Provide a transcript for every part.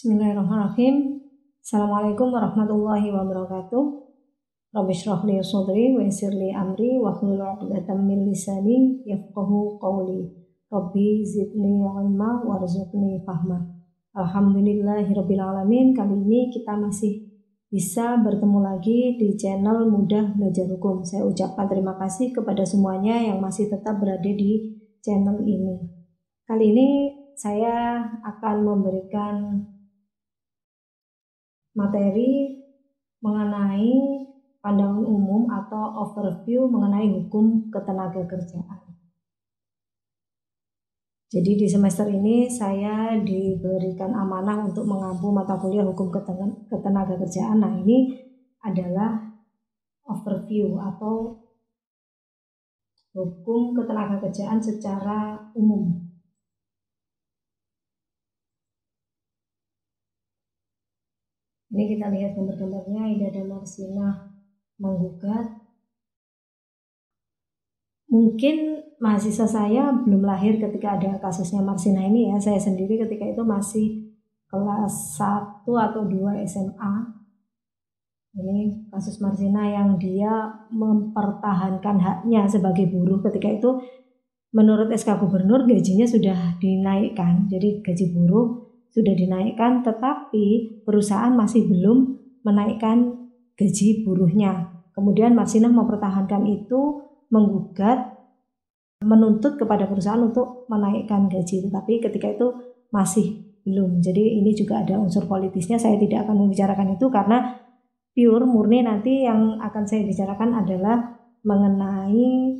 Bismillahirrahmanirrahim. Assalamualaikum warahmatullahi wabarakatuh. Rabbi shrah li sadri wa yassir li amri wahlul 'uqdatam min lisani yafqahu qawli. Rabbi zidni ilma warzuqni fahma. Alhamdulillahirabbil alamin. Kali ini kita masih bisa bertemu lagi di channel Mudah Belajar Hukum. Saya ucapkan terima kasih kepada semuanya yang masih tetap berada di channel ini. Kali ini saya akan memberikan materi mengenai pandangan umum atau overview mengenai hukum ketenagakerjaan. Jadi di semester ini saya diberikan amanah untuk mengampu mata kuliah hukum ketenagakerjaan. Nah, ini adalah overview atau hukum ketenagakerjaan secara umum. Ini kita lihat gambar-gambarnya. Ini ada Marsinah menggugat. Mungkin mahasiswa saya belum lahir ketika ada kasusnya Marsinah ini ya. Saya sendiri ketika itu masih kelas 1 atau 2 SMA. Ini kasus Marsinah yang dia mempertahankan haknya sebagai buruh. Ketika itu menurut SK Gubernur gajinya sudah dinaikkan. Jadi gaji buruh sudah dinaikkan, tetapi perusahaan masih belum menaikkan gaji buruhnya. Kemudian Marsinah mempertahankan itu, menggugat, menuntut kepada perusahaan untuk menaikkan gaji, tetapi ketika itu masih belum. Jadi ini juga ada unsur politisnya. Saya tidak akan membicarakan itu karena pure murni nanti yang akan saya bicarakan adalah mengenai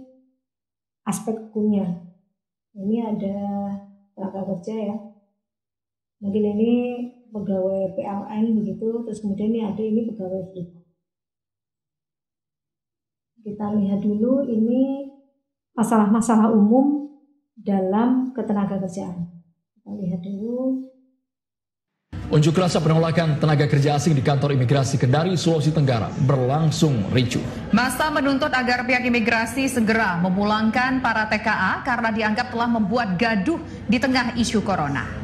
aspek hukumnya. Ini ada tenaga kerja ya. Mungkin ini pegawai PLN begitu, terus kemudian ini pegawai Freeport. Kita lihat dulu ini masalah-masalah umum dalam ketenagakerjaan. Kita lihat dulu. Unjuk rasa penolakan tenaga kerja asing di kantor imigrasi Kendari, Sulawesi Tenggara berlangsung ricuh. Massa menuntut agar pihak imigrasi segera memulangkan para TKA karena dianggap telah membuat gaduh di tengah isu corona.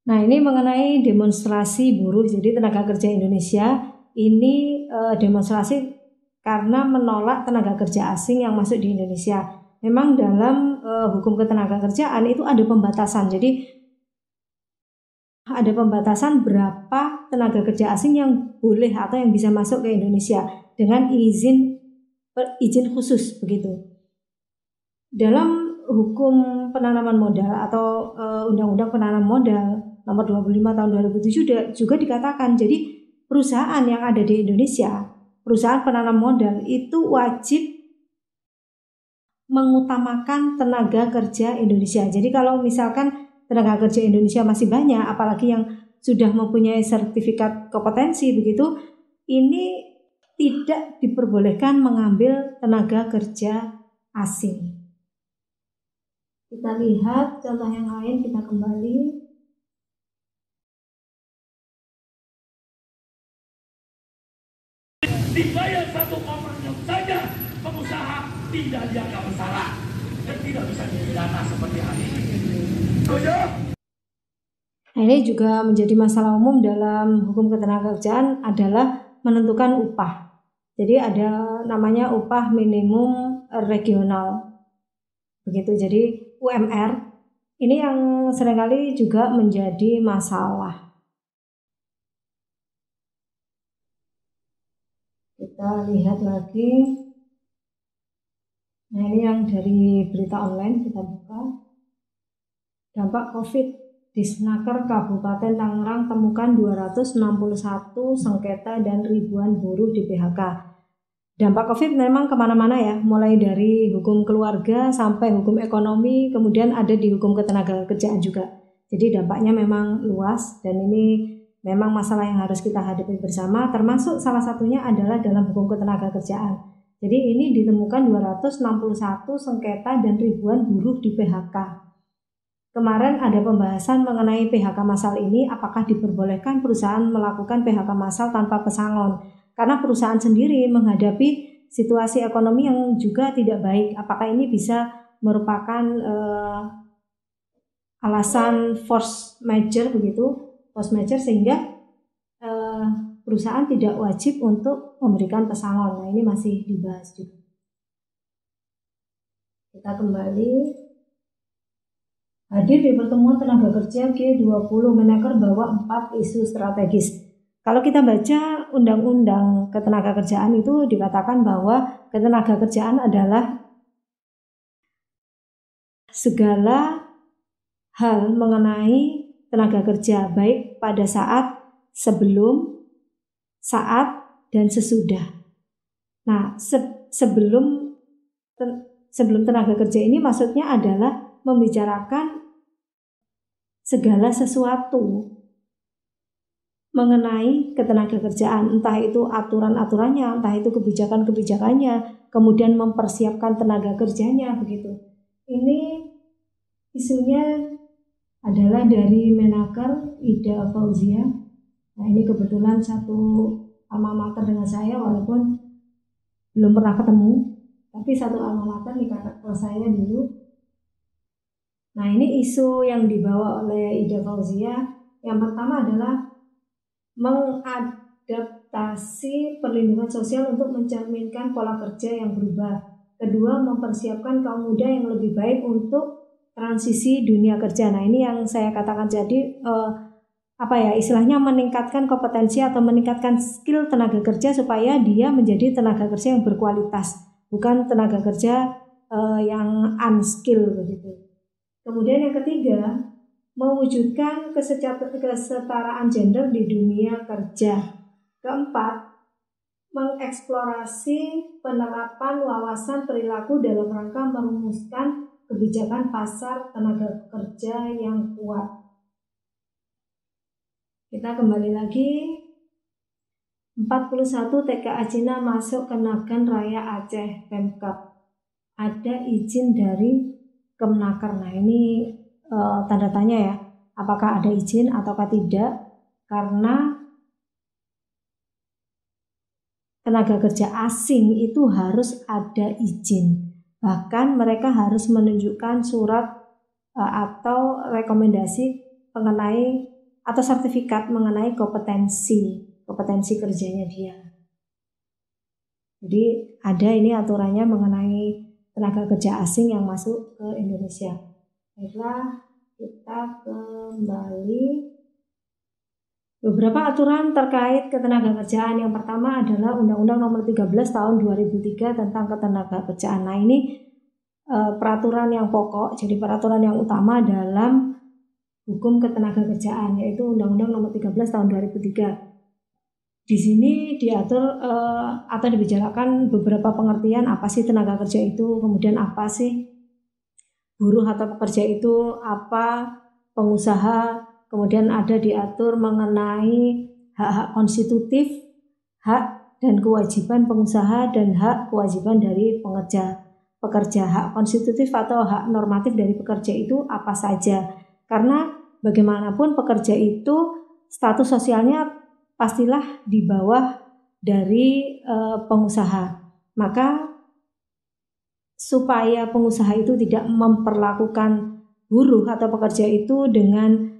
Nah, ini mengenai demonstrasi buruh. Jadi tenaga kerja Indonesia ini demonstrasi karena menolak tenaga kerja asing yang masuk di Indonesia. Memang dalam hukum ketenagakerjaan itu ada pembatasan. Jadi ada pembatasan berapa tenaga kerja asing yang boleh atau yang bisa masuk ke Indonesia dengan izin khusus begitu. Dalam hukum penanaman modal atau Undang-Undang Penanaman Modal Nomor 25 tahun 2007 juga dikatakan, jadi perusahaan yang ada di Indonesia, perusahaan penanam modal itu wajib mengutamakan tenaga kerja Indonesia. Jadi kalau misalkan tenaga kerja Indonesia masih banyak, apalagi yang sudah mempunyai sertifikat kompetensi begitu, ini tidak diperbolehkan mengambil tenaga kerja asing. Kita lihat contoh yang lain, kita kembali. Dibayar 1,6 saja, pengusaha tidak dianggap bersalah dan tidak bisa dipidana seperti hari ini. Nah, ini juga menjadi masalah umum dalam hukum ketenagakerjaan adalah menentukan upah. Jadi ada namanya upah minimum regional. Begitu. Jadi UMR ini yang seringkali juga menjadi masalah. Kita lihat lagi. Nah, ini yang dari berita online, kita buka. Dampak COVID di Snaker Kabupaten Tangerang temukan 261 sengketa dan ribuan buruh di PHK. Dampak COVID memang kemana-mana ya, mulai dari hukum keluarga sampai hukum ekonomi, kemudian ada di hukum ketenagakerjaan juga. Jadi dampaknya memang luas dan ini memang masalah yang harus kita hadapi bersama, termasuk salah satunya adalah dalam hukum ketenagakerjaan. Jadi ini ditemukan 261 sengketa dan ribuan buruh di PHK. kemarin ada pembahasan mengenai PHK massal ini, apakah diperbolehkan perusahaan melakukan PHK massal tanpa pesangon. Karena perusahaan sendiri menghadapi situasi ekonomi yang juga tidak baik. Apakah ini bisa merupakan alasan force majeure begitu, force majeure sehingga perusahaan tidak wajib untuk memberikan pesangon. Nah, ini masih dibahas juga. Kita kembali. Hadir di pertemuan tenaga kerja G20, Menaker bawa 4 isu strategis. Kalau kita baca undang-undang ketenagakerjaan itu dikatakan bahwa ketenagakerjaan adalah segala hal mengenai tenaga kerja, baik pada saat, sebelum, saat, dan sesudah. Nah, sebelum tenaga kerja ini maksudnya adalah membicarakan segala sesuatu mengenai ketenagakerjaan, entah itu aturan-aturannya, entah itu kebijakan-kebijakannya, kemudian mempersiapkan tenaga kerjanya begitu. Ini isunya adalah dari Menaker Ida Fauzia. Nah, ini kebetulan satu alma mater dengan saya walaupun belum pernah ketemu, tapi satu alma mater di kakak kelas saya dulu. Nah, ini isu yang dibawa oleh Ida Fauzia. Yang pertama adalah mengadaptasi perlindungan sosial untuk mencerminkan pola kerja yang berubah. Kedua, mempersiapkan kaum muda yang lebih baik untuk transisi dunia kerja. Nah, ini yang saya katakan jadi istilahnya meningkatkan kompetensi atau meningkatkan skill tenaga kerja supaya dia menjadi tenaga kerja yang berkualitas, bukan tenaga kerja yang unskilled begitu. Kemudian yang ketiga, mewujudkan kesetaraan gender di dunia kerja. Keempat, mengeksplorasi penerapan wawasan perilaku dalam rangka merumuskan kebijakan pasar tenaga kerja yang kuat. Kita kembali lagi. 41 TKA Cina masuk ke Nagan Raya Aceh Pemkab. Ada izin dari Kemenaker. Nah, ini tanda tanya ya, apakah ada izin ataukah tidak, karena tenaga kerja asing itu harus ada izin, bahkan mereka harus menunjukkan surat atau rekomendasi mengenai atau sertifikat mengenai kompetensi kerjanya dia. Jadi ada ini aturannya mengenai tenaga kerja asing yang masuk ke Indonesia. Baiklah, kita kembali. Beberapa aturan terkait ketenagakerjaan. Yang pertama adalah Undang-Undang Nomor 13 Tahun 2003 tentang ketenagakerjaan. Nah, ini peraturan yang pokok, jadi peraturan yang utama dalam hukum ketenagakerjaan, yaitu Undang-Undang Nomor 13 Tahun 2003. Di sini diatur atau dibicarakan beberapa pengertian apa sih tenaga kerja itu, kemudian apa sih buruh atau pekerja itu, apa pengusaha, kemudian ada diatur mengenai hak-hak konstitutif, hak dan kewajiban pengusaha dan hak kewajiban dari pekerja. Hak konstitutif atau hak normatif dari pekerja itu apa saja? Karena bagaimanapun pekerja itu status sosialnya pastilah di bawah dari pengusaha. Maka supaya pengusaha itu tidak memperlakukan buruh atau pekerja itu dengan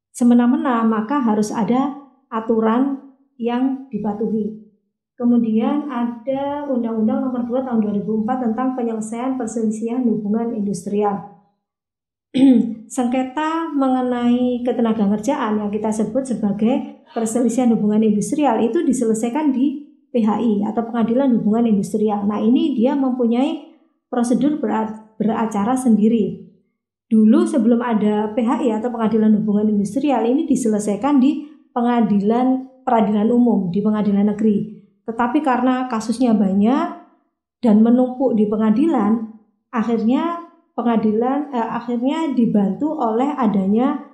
semena-mena, maka harus ada aturan yang dipatuhi. Kemudian ada Undang-Undang Nomor 2 Tahun 2004 tentang penyelesaian perselisihan hubungan industrial. Sengketa mengenai ketenagakerjaan yang kita sebut sebagai perselisihan hubungan industrial itu diselesaikan di PHI atau Pengadilan Hubungan Industrial. Nah, ini dia mempunyai prosedur beracara sendiri. Dulu sebelum ada PHI atau Pengadilan Hubungan Industrial, ini diselesaikan di peradilan umum, di pengadilan negeri. Tetapi karena kasusnya banyak dan menumpuk di pengadilan, akhirnya dibantu oleh adanya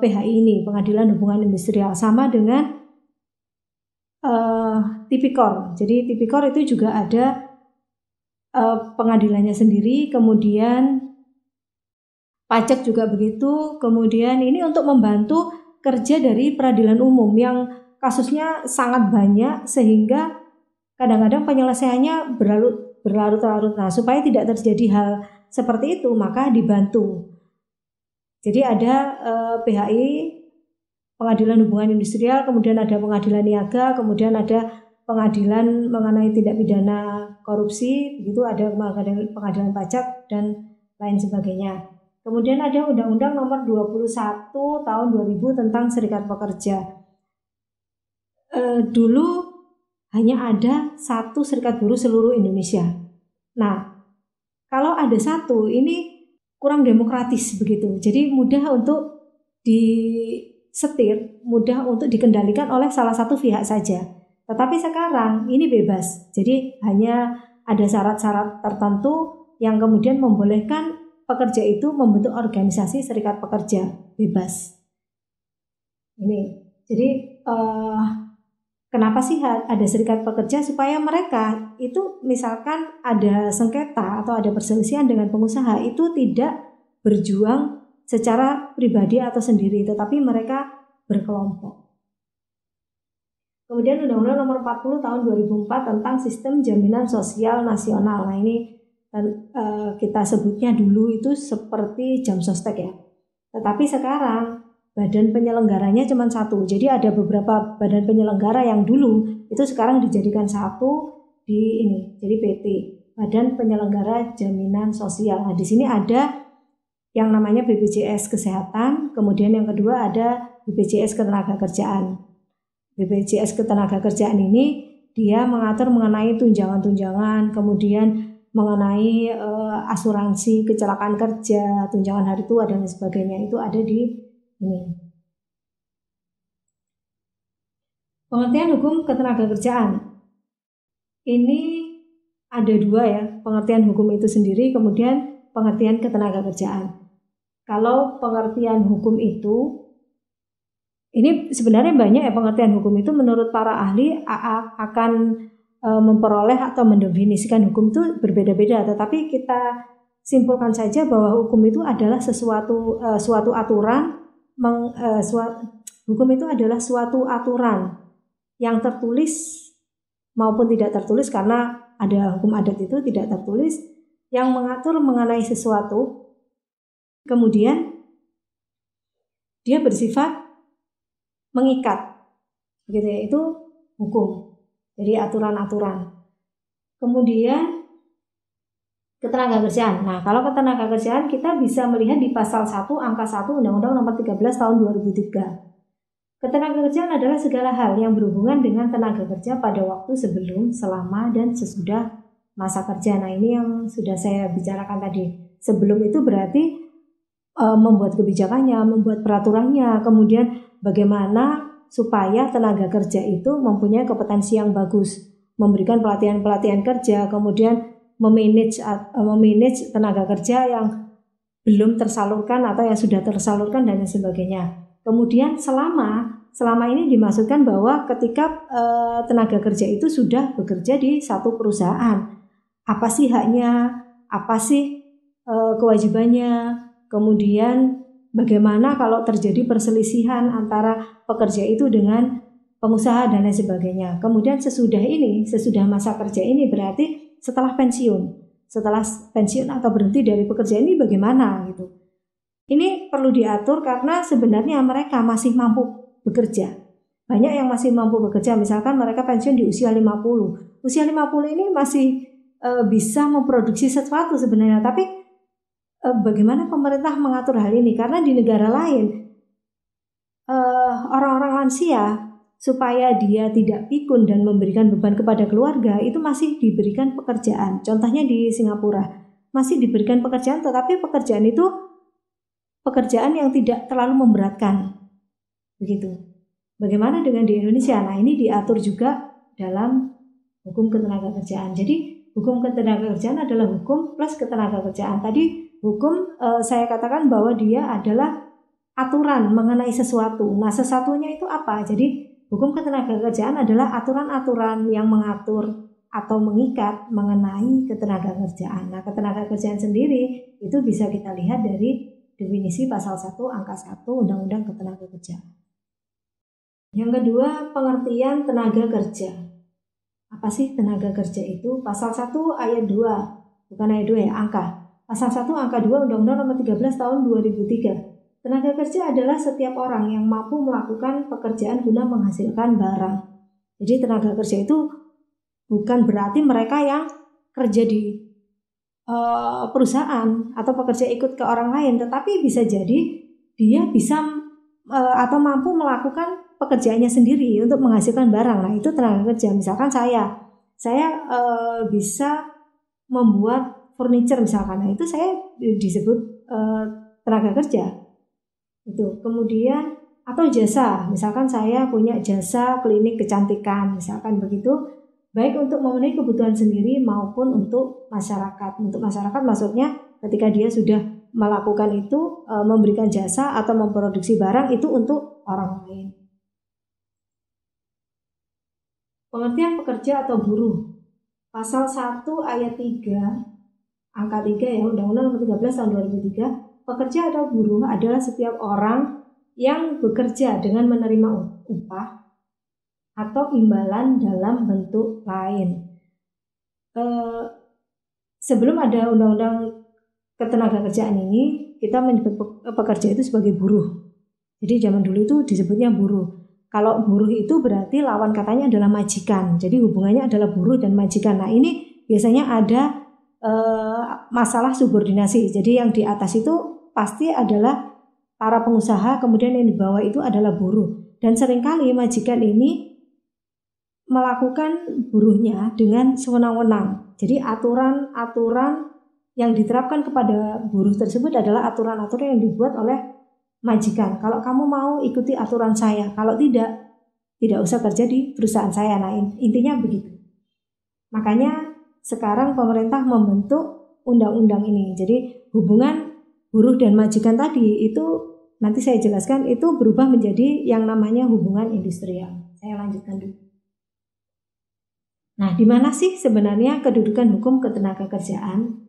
PHI ini, Pengadilan Hubungan Industrial, sama dengan Tipikor. Jadi Tipikor itu juga ada pengadilannya sendiri, kemudian pajak juga begitu. Kemudian ini untuk membantu kerja dari peradilan umum yang kasusnya sangat banyak sehingga kadang-kadang penyelesaiannya berlarut-larut. Nah, supaya tidak terjadi hal seperti itu maka dibantu. Jadi ada PHI, Pengadilan Hubungan Industrial, kemudian ada Pengadilan Niaga, kemudian ada pengadilan mengenai tindak pidana korupsi, begitu ada pengadilan pajak dan lain sebagainya. Kemudian ada Undang-Undang Nomor 21 Tahun 2000 tentang Serikat Pekerja. Dulu hanya ada satu serikat buruh seluruh Indonesia. Nah, kalau ada satu, ini kurang demokratis begitu. Jadi mudah untuk disetir, mudah untuk dikendalikan oleh salah satu pihak saja. Tetapi sekarang ini bebas. Jadi hanya ada syarat-syarat tertentu yang kemudian membolehkan pekerja itu membentuk organisasi serikat pekerja bebas. Ini. Jadi kenapa sih ada serikat pekerja? Supaya mereka itu misalkan ada sengketa atau ada perselisihan dengan pengusaha itu tidak berjuang secara pribadi atau sendiri, tetapi mereka berkelompok. Kemudian Undang-Undang Nomor 40 Tahun 2004 tentang Sistem Jaminan Sosial Nasional. Nah ini kita sebutnya dulu itu seperti jam sostek ya. Tetapi sekarang badan penyelenggaranya cuma satu. Jadi ada beberapa badan penyelenggara yang dulu itu sekarang dijadikan satu di ini. Jadi PT, Badan Penyelenggara Jaminan Sosial. Nah di sini ada yang namanya BPJS Kesehatan, kemudian yang kedua ada BPJS Ketenagakerjaan. BPJS Ketenagakerjaan ini dia mengatur mengenai tunjangan-tunjangan, kemudian mengenai asuransi kecelakaan kerja, tunjangan hari tua dan sebagainya, itu ada di ini. Pengertian hukum ketenagakerjaan ini ada dua ya, pengertian hukum itu sendiri, kemudian pengertian ketenagakerjaan. Kalau pengertian hukum itu, ini sebenarnya banyak ya pengertian hukum itu menurut para ahli akan memperoleh atau mendefinisikan hukum itu berbeda-beda, tetapi kita simpulkan saja bahwa hukum itu adalah suatu aturan, hukum itu adalah suatu aturan yang tertulis maupun tidak tertulis, karena ada hukum adat itu tidak tertulis yang mengatur mengenai sesuatu, kemudian dia bersifat mengikat, gitu ya, itu hukum. Jadi aturan-aturan. Kemudian ketenagakerjaan. Nah, kalau ketenagakerjaan kita bisa melihat di pasal 1 angka 1 Undang-Undang Nomor 13 Tahun 2003. Ketenagakerjaan adalah segala hal yang berhubungan dengan tenaga kerja pada waktu sebelum, selama, dan sesudah masa kerja. Nah, ini yang sudah saya bicarakan tadi. Sebelum itu berarti membuat kebijakannya, membuat peraturannya, kemudian bagaimana supaya tenaga kerja itu mempunyai kompetensi yang bagus, memberikan pelatihan-pelatihan kerja, kemudian memanage tenaga kerja yang belum tersalurkan atau yang sudah tersalurkan dan sebagainya. Kemudian selama ini dimaksudkan bahwa ketika tenaga kerja itu sudah bekerja di satu perusahaan, apa sih haknya, apa sih kewajibannya, kemudian bagaimana kalau terjadi perselisihan antara pekerja itu dengan pengusaha dan lain sebagainya. Kemudian sesudah masa kerja ini berarti setelah pensiun atau berhenti dari pekerjaan ini bagaimana gitu. Ini perlu diatur karena sebenarnya mereka masih mampu bekerja. Banyak yang masih mampu bekerja, misalkan mereka pensiun di usia 50. Usia 50 ini masih bisa memproduksi sesuatu sebenarnya, tapi bagaimana pemerintah mengatur hal ini? Karena di negara lain orang-orang lansia supaya dia tidak pikun dan memberikan beban kepada keluarga itu masih diberikan pekerjaan. Contohnya di Singapura masih diberikan pekerjaan, tetapi pekerjaan itu pekerjaan yang tidak terlalu memberatkan. Begitu. Bagaimana dengan di Indonesia? Nah, ini diatur juga dalam hukum ketenagakerjaan. Jadi hukum ketenagakerjaan adalah hukum plus ketenagakerjaan. Tadi hukum saya katakan bahwa dia adalah aturan mengenai sesuatu. Nah, sesuatunya itu apa? Jadi hukum ketenagakerjaan adalah aturan-aturan yang mengatur atau mengikat mengenai ketenagakerjaan. Nah, ketenagakerjaan sendiri itu bisa kita lihat dari definisi pasal 1 angka 1 Undang-Undang Ketenagakerjaan. Yang kedua, pengertian tenaga kerja. Apa sih tenaga kerja itu? Pasal 1 ayat 2, bukan ayat 2 ya, angka. Pasal 1 angka 2 Undang-Undang Nomor 13 Tahun 2003. Tenaga kerja adalah setiap orang yang mampu melakukan pekerjaan guna menghasilkan barang. Jadi tenaga kerja itu bukan berarti mereka yang kerja di perusahaan atau pekerja ikut ke orang lain, tetapi bisa jadi dia bisa atau mampu melakukan pekerjaannya sendiri untuk menghasilkan barang. Nah, itu tenaga kerja. Misalkan saya bisa membuat furniture misalkan, nah itu saya disebut tenaga kerja. Itu. Kemudian atau jasa, misalkan saya punya jasa klinik kecantikan, misalkan begitu, baik untuk memenuhi kebutuhan sendiri maupun untuk masyarakat. Untuk masyarakat maksudnya ketika dia sudah melakukan itu, memberikan jasa atau memproduksi barang itu untuk orang lain. Pengertian pekerja atau buruh. Pasal 1 ayat 3, angka 3 ya, Undang-Undang Nomor 13 Tahun 2003, pekerja atau buruh adalah setiap orang yang bekerja dengan menerima upah atau imbalan dalam bentuk lain. Sebelum ada Undang-Undang Ketenagakerjaan ini, kita menyebut pekerja itu sebagai buruh. Jadi zaman dulu itu disebutnya buruh. Kalau buruh itu berarti lawan katanya adalah majikan. Jadi hubungannya adalah buruh dan majikan. Nah, ini biasanya ada masalah subordinasi. Jadi yang di atas itu pasti adalah para pengusaha, kemudian yang di bawah itu adalah buruh. Dan seringkali majikan ini melakukan buruhnya dengan sewenang-wenang. Jadi aturan-aturan yang diterapkan kepada buruh tersebut adalah aturan-aturan yang dibuat oleh majikan. Kalau kamu mau ikuti aturan saya, kalau tidak usah kerja di perusahaan saya. Nah, intinya begitu. Makanya sekarang pemerintah membentuk undang-undang ini. Jadi hubungan buruh dan majikan tadi itu nanti saya jelaskan itu berubah menjadi yang namanya hubungan industrial. Saya lanjutkan dulu. Nah, di mana sih sebenarnya kedudukan hukum ketenagakerjaan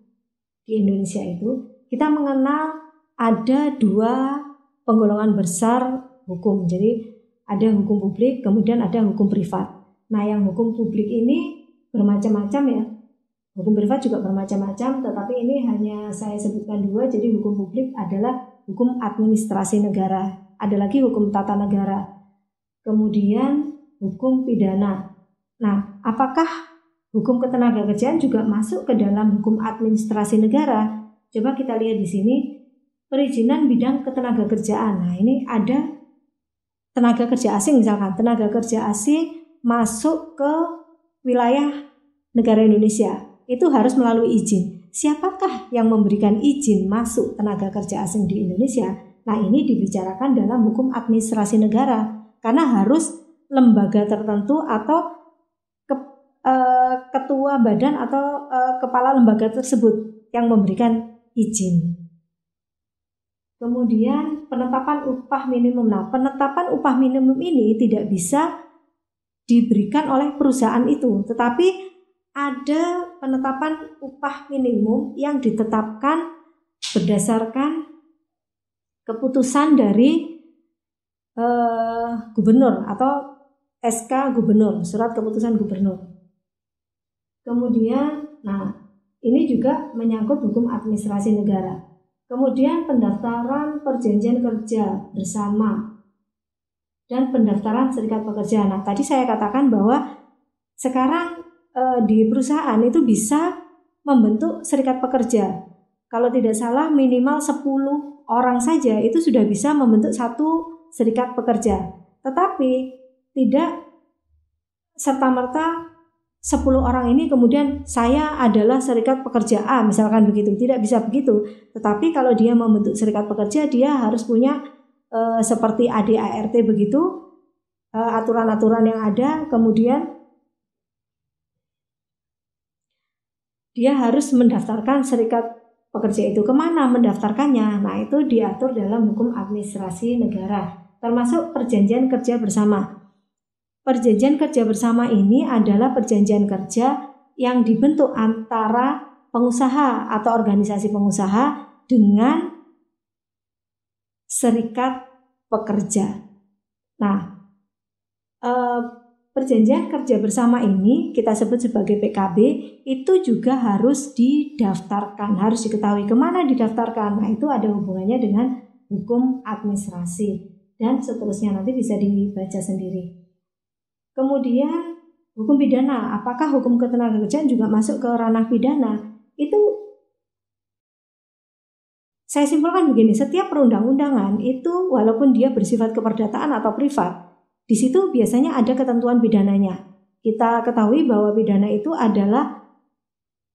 di Indonesia itu? Kita mengenal ada 2 penggolongan besar hukum. Jadi ada hukum publik, kemudian ada hukum privat. Nah, yang hukum publik ini bermacam-macam ya. Hukum privat juga bermacam-macam, tetapi ini hanya saya sebutkan 2. Jadi hukum publik adalah hukum administrasi negara. Ada lagi hukum tata negara. Kemudian hukum pidana. Nah, apakah hukum ketenagakerjaan juga masuk ke dalam hukum administrasi negara? Coba kita lihat di sini, perizinan bidang ketenagakerjaan. Nah, ini ada tenaga kerja asing misalkan. Tenaga kerja asing masuk ke wilayah negara Indonesia. Itu harus melalui izin. Siapakah yang memberikan izin masuk tenaga kerja asing di Indonesia? Nah, ini dibicarakan dalam hukum administrasi negara. Karena harus lembaga tertentu atau ketua badan atau kepala lembaga tersebut yang memberikan izin. Kemudian penetapan upah minimum. Nah, penetapan upah minimum ini tidak bisa diberikan oleh perusahaan itu, tetapi ada penetapan upah minimum yang ditetapkan berdasarkan keputusan dari gubernur atau SK gubernur, surat keputusan gubernur. Kemudian, nah ini juga menyangkut hukum administrasi negara. Kemudian pendaftaran perjanjian kerja bersama dan pendaftaran serikat pekerja. Nah, tadi saya katakan bahwa sekarang di perusahaan itu bisa membentuk serikat pekerja. Kalau tidak salah minimal 10 orang saja itu sudah bisa membentuk satu serikat pekerja. Tetapi tidak serta-merta 10 orang ini kemudian saya adalah serikat pekerja A misalkan begitu, tidak bisa begitu. Tetapi kalau dia membentuk serikat pekerja, dia harus punya seperti ADART begitu, aturan-aturan yang ada. Kemudian dia harus mendaftarkan serikat pekerja itu. Kemana mendaftarkannya? Nah, itu diatur dalam hukum administrasi negara, termasuk perjanjian kerja bersama. Perjanjian kerja bersama ini adalah perjanjian kerja yang dibentuk antara pengusaha atau organisasi pengusaha dengan serikat pekerja. Nah, perjanjian kerja bersama ini kita sebut sebagai PKB itu juga harus didaftarkan, harus diketahui kemana didaftarkan. Nah, itu ada hubungannya dengan hukum administrasi dan seterusnya, nanti bisa dibaca sendiri. Kemudian hukum pidana, apakah hukum ketenagakerjaan juga masuk ke ranah pidana? Itu saya simpulkan begini, setiap perundang-undangan itu walaupun dia bersifat keperdataan atau privat, di situ biasanya ada ketentuan pidananya. Kita ketahui bahwa pidana itu adalah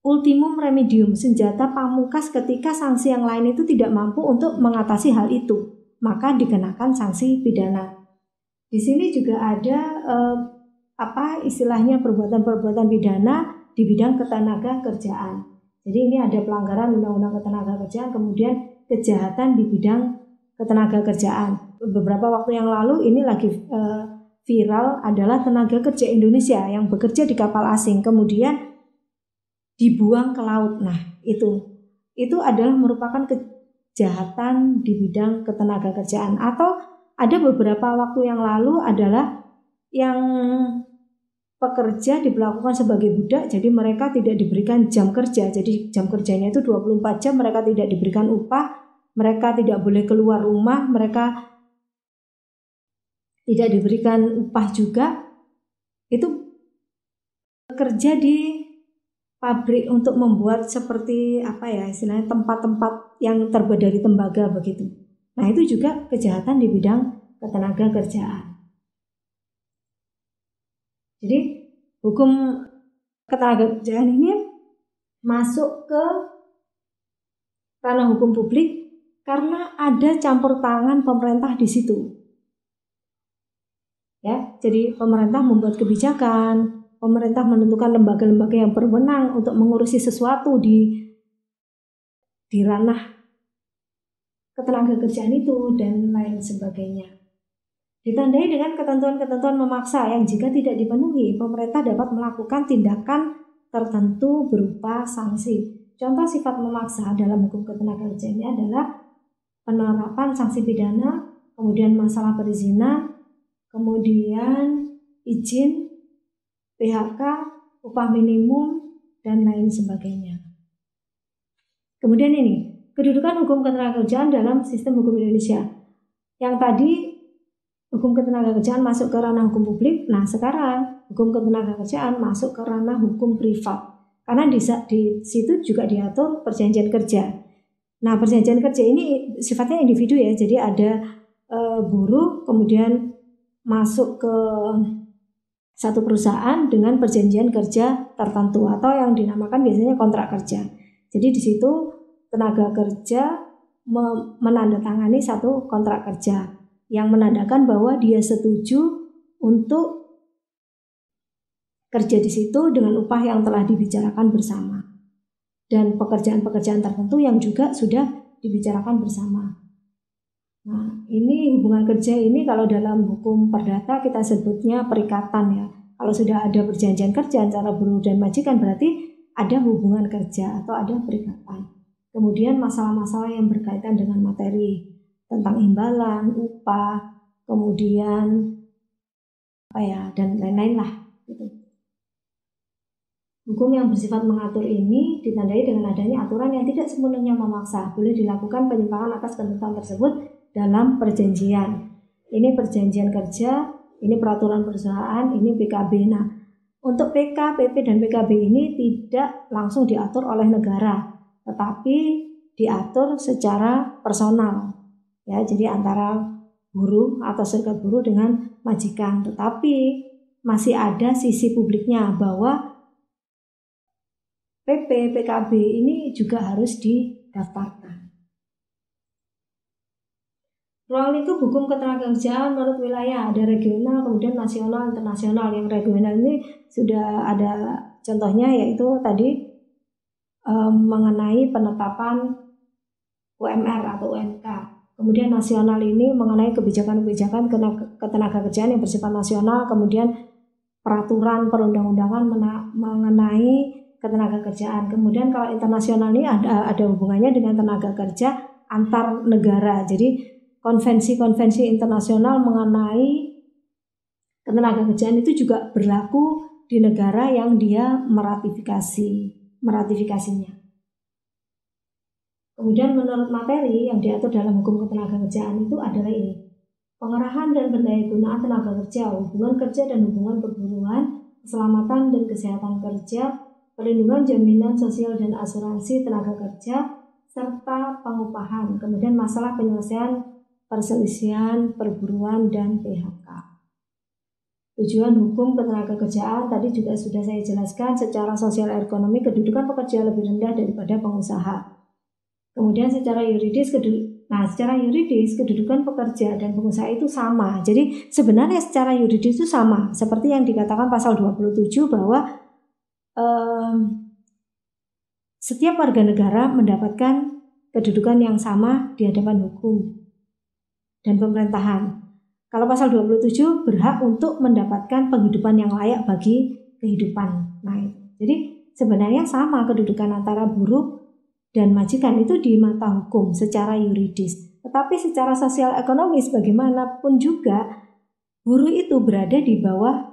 ultimum remedium, senjata pamungkas ketika sanksi yang lain itu tidak mampu untuk mengatasi hal itu, maka dikenakan sanksi pidana. Di sini juga ada istilahnya perbuatan-perbuatan pidana di bidang ketenagakerjaan. Jadi ini ada pelanggaran undang-undang ketenagakerjaan, kemudian kejahatan di bidang ketenagakerjaan. Beberapa waktu yang lalu ini lagi viral adalah tenaga kerja Indonesia yang bekerja di kapal asing kemudian dibuang ke laut. Nah, itu adalah merupakan kejahatan di bidang ketenagakerjaan. Atau ada beberapa waktu yang lalu adalah yang pekerja diperlakukan sebagai budak, jadi mereka tidak diberikan jam kerja. Jadi jam kerjanya itu 24 jam, mereka tidak diberikan upah, mereka tidak boleh keluar rumah, mereka tidak diberikan upah juga. Itu kerja di pabrik untuk membuat seperti istilahnya tempat-tempat yang terbuat dari tembaga begitu. Nah, itu juga kejahatan di bidang ketenagakerjaan. Jadi hukum ketenagakerjaan ini masuk ke ranah hukum publik karena ada campur tangan pemerintah di situ. Ya, jadi pemerintah membuat kebijakan, pemerintah menentukan lembaga-lembaga yang berwenang untuk mengurusi sesuatu di ranah ketenagakerjaan itu dan lain sebagainya. Ditandai dengan ketentuan-ketentuan memaksa yang jika tidak dipenuhi, pemerintah dapat melakukan tindakan tertentu berupa sanksi. Contoh sifat memaksa dalam hukum ketenagakerjaan ini adalah penerapan sanksi pidana, kemudian masalah perizinan, kemudian izin, PHK, upah minimum, dan lain sebagainya. Kemudian ini, kedudukan hukum ketenagakerjaan dalam sistem hukum Indonesia. Yang tadi hukum ketenagakerjaan masuk ke ranah hukum publik, nah sekarang hukum ketenagakerjaan masuk ke ranah hukum privat. Karena di situ juga diatur perjanjian kerja. Nah, perjanjian kerja ini sifatnya individu ya, jadi ada buruh kemudian masuk ke satu perusahaan dengan perjanjian kerja tertentu atau yang dinamakan biasanya kontrak kerja. Jadi di situ tenaga kerja menandatangani satu kontrak kerja yang menandakan bahwa dia setuju untuk kerja di situ dengan upah yang telah dibicarakan bersama dan pekerjaan-pekerjaan tertentu yang juga sudah dibicarakan bersama. Nah, ini hubungan kerja ini kalau dalam hukum perdata kita sebutnya perikatan ya. Kalau sudah ada perjanjian kerja antara buruh dan majikan berarti ada hubungan kerja atau ada perikatan. Kemudian masalah-masalah yang berkaitan dengan materi tentang imbalan, upah, kemudian dan lain-lain lah gitu. Hukum yang bersifat mengatur ini ditandai dengan adanya aturan yang tidak sepenuhnya memaksa. Boleh dilakukan penyimpangan atas ketentuan tersebut dalam perjanjian. Ini perjanjian kerja, ini peraturan perusahaan, ini PKB. Nah, untuk PK, PP, dan PKB ini tidak langsung diatur oleh negara, tetapi diatur secara personal. Ya, jadi antara buruh atau serikat buruh dengan majikan. Tetapi masih ada sisi publiknya bahwa PP, PKB ini juga harus didaftarkan. Ruang lingkup hukum ketenagakerjaan menurut wilayah ada regional, kemudian nasional, internasional. Yang regional ini sudah ada contohnya yaitu tadi mengenai penetapan UMR atau UMK. Kemudian nasional ini mengenai kebijakan-kebijakan ketenagakerjaan yang bersifat nasional, kemudian peraturan perundang-undangan mengenai ketenagakerjaan. Kemudian kalau internasional ini ada hubungannya dengan tenaga kerja antar negara. Jadi konvensi-konvensi internasional mengenai ketenagakerjaan itu juga berlaku di negara yang dia meratifikasinya. Kemudian menurut materi yang diatur dalam hukum ketenagakerjaan itu adalah ini: pengerahan dan pendayagunaan tenaga kerja, hubungan kerja dan hubungan perburuan, keselamatan dan kesehatan kerja, perlindungan jaminan sosial dan asuransi tenaga kerja, serta pengupahan. Kemudian masalah penyelesaian perselisihan, perburuan, dan PHK. Tujuan hukum ketenagakerjaan tadi juga sudah saya jelaskan. Secara sosial ekonomi, kedudukan pekerja lebih rendah daripada pengusaha. Kemudian secara yuridis kedudukan pekerja dan pengusaha itu sama. Jadi sebenarnya secara yuridis itu sama, seperti yang dikatakan pasal 27 bahwa setiap warga negara mendapatkan kedudukan yang sama di hadapan hukum dan pemerintahan. Kalau pasal 27 berhak untuk mendapatkan penghidupan yang layak bagi kehidupan. Nah, jadi sebenarnya sama kedudukan antara buruh dan majikan itu di mata hukum secara yuridis. Tetapi secara sosial ekonomis bagaimanapun juga buruh itu berada di bawah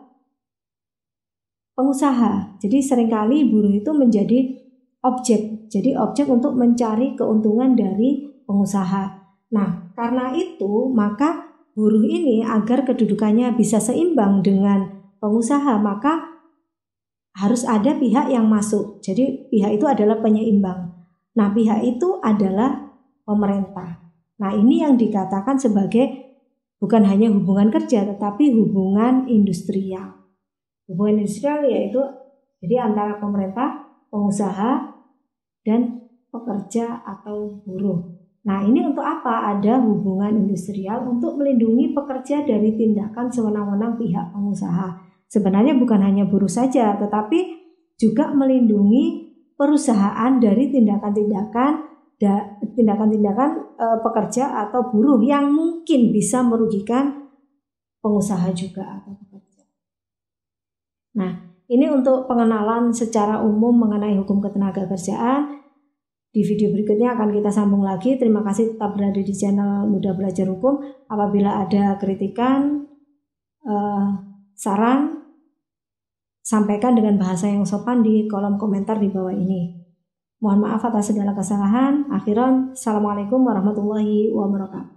pengusaha. Jadi seringkali buruh itu menjadi objek. Jadi objek untuk mencari keuntungan dari pengusaha. Nah, karena itu maka buruh ini agar kedudukannya bisa seimbang dengan pengusaha, maka harus ada pihak yang masuk. Jadi pihak itu adalah penyeimbang. Nah, pihak itu adalah pemerintah. Nah, ini yang dikatakan sebagai bukan hanya hubungan kerja, tetapi hubungan industrial. Hubungan industrial yaitu jadi antara pemerintah, pengusaha, dan pekerja atau buruh. Nah, ini untuk apa? Ada hubungan industrial untuk melindungi pekerja dari tindakan sewenang-wenang pihak pengusaha. Sebenarnya bukan hanya buruh saja, tetapi juga melindungi perusahaan dari tindakan-tindakan pekerja atau buruh yang mungkin bisa merugikan pengusaha juga atau pekerja. Nah, ini untuk pengenalan secara umum mengenai hukum ketenagakerjaan. Di video berikutnya akan kita sambung lagi. Terima kasih tetap berada di channel Mudah Belajar Hukum. Apabila ada kritikan, saran, sampaikan dengan bahasa yang sopan di kolom komentar di bawah ini. Mohon maaf atas segala kesalahan. Akhiran, Assalamualaikum warahmatullahi wabarakatuh.